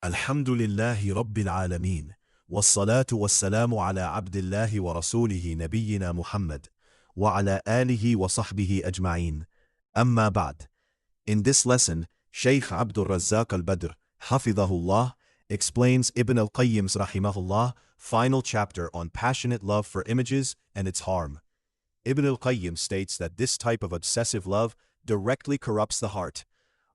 الحمد لله رب العالمين والصلاة والسلام على عبد الله ورسوله نبينا محمد وعلى آله وصحبه أجمعين. أما بعد. In this lesson, Shaykh Abdul Razzaq al-Badr, Hafidhahullah, explains Ibn al-Qayyim's Rahimahullah final chapter on passionate love for images and its harm. Ibn al-Qayyim states that this type of obsessive love directly corrupts the heart.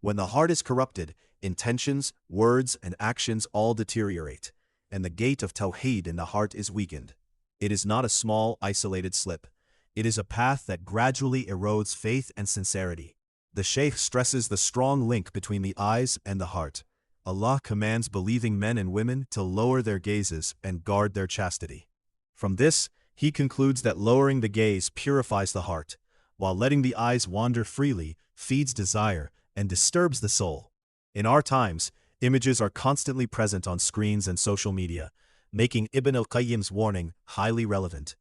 When the heart is corrupted, intentions, words, and actions all deteriorate, and the gate of Tawheed in the heart is weakened. It is not a small, isolated slip. It is a path that gradually erodes faith and sincerity. The Shaykh stresses the strong link between the eyes and the heart. Allah commands believing men and women to lower their gazes and guard their chastity. From this, he concludes that lowering the gaze purifies the heart, while letting the eyes wander freely feeds desire and disturbs the soul. In our times, images are constantly present on screens and social media, making Ibn al-Qayyim's warning highly relevant.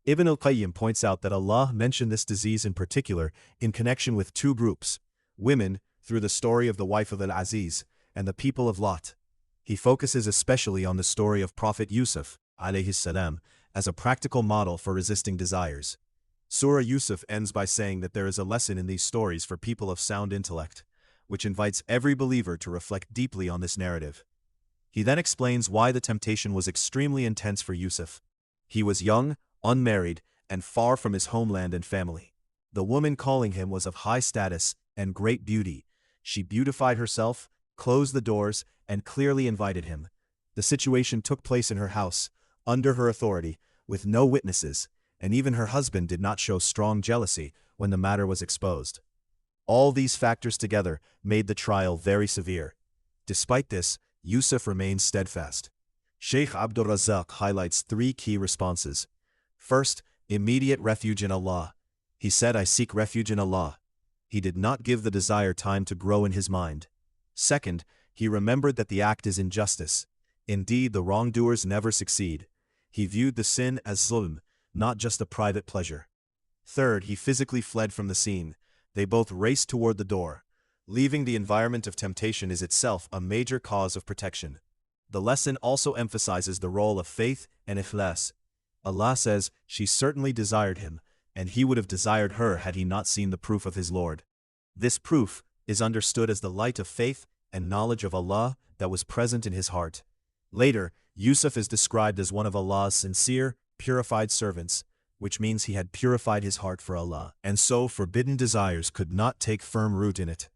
Ibn al-Qayyim points out that Allah mentioned this disease in particular in connection with two groups: women, through the story of the wife of Al-Aziz, and the people of Lot. He focuses especially on the story of Prophet Yusuf, alayhi salam, as a practical model for resisting desires. Surah Yusuf ends by saying that there is a lesson in these stories for people of sound intellect, which invites every believer to reflect deeply on this narrative. He then explains why the temptation was extremely intense for Yusuf. He was young, unmarried, and far from his homeland and family. The woman calling him was of high status and great beauty. She beautified herself, closed the doors, and clearly invited him. The situation took place in her house, under her authority, with no witnesses, and even her husband did not show strong jealousy when the matter was exposed. All these factors together made the trial very severe. Despite this, Yusuf remained steadfast. Shaykh Abdul Razzaq highlights three key responses. First, immediate refuge in Allah. He said, "I seek refuge in Allah." He did not give the desire time to grow in his mind. Second, he remembered that the act is injustice. Indeed, the wrongdoers never succeed. He viewed the sin as zulm, not just a private pleasure. Third, he physically fled from the scene. They both raced toward the door. Leaving the environment of temptation is itself a major cause of protection. The lesson also emphasizes the role of faith and ikhlas. Allah says, "She certainly desired him, and he would have desired her had he not seen the proof of his Lord." This proof is understood as the light of faith and knowledge of Allah that was present in his heart. Later, Yusuf is described as one of Allah's sincere, purified servants, which means he had purified his heart for Allah, and so forbidden desires could not take firm root in it.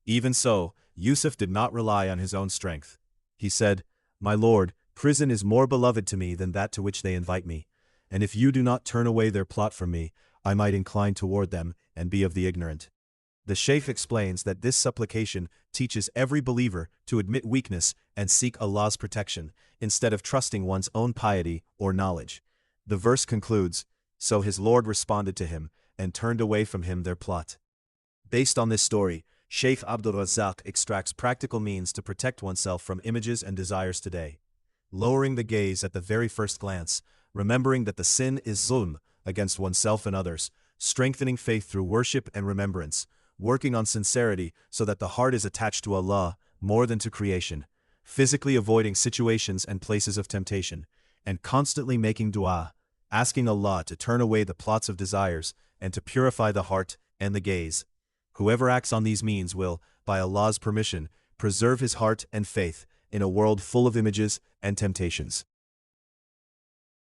Even so, Yusuf did not rely on his own strength. He said, "My Lord, prison is more beloved to me than that to which they invite me, and if you do not turn away their plot from me, I might incline toward them and be of the ignorant." The Shaykh explains that this supplication teaches every believer to admit weakness and seek Allah's protection, instead of trusting one's own piety or knowledge. The verse concludes, "So his Lord responded to him, and turned away from him their plot." Based on this story, Shaykh Abdul Razzaq extracts practical means to protect oneself from images and desires today. Lowering the gaze at the very first glance, remembering that the sin is zulm against oneself and others, strengthening faith through worship and remembrance, working on sincerity so that the heart is attached to Allah more than to creation, physically avoiding situations and places of temptation, and constantly making dua, asking Allah to turn away the plots of desires and to purify the heart and the gaze. Whoever acts on these means will, by Allah's permission, preserve his heart and faith in a world full of images and temptations.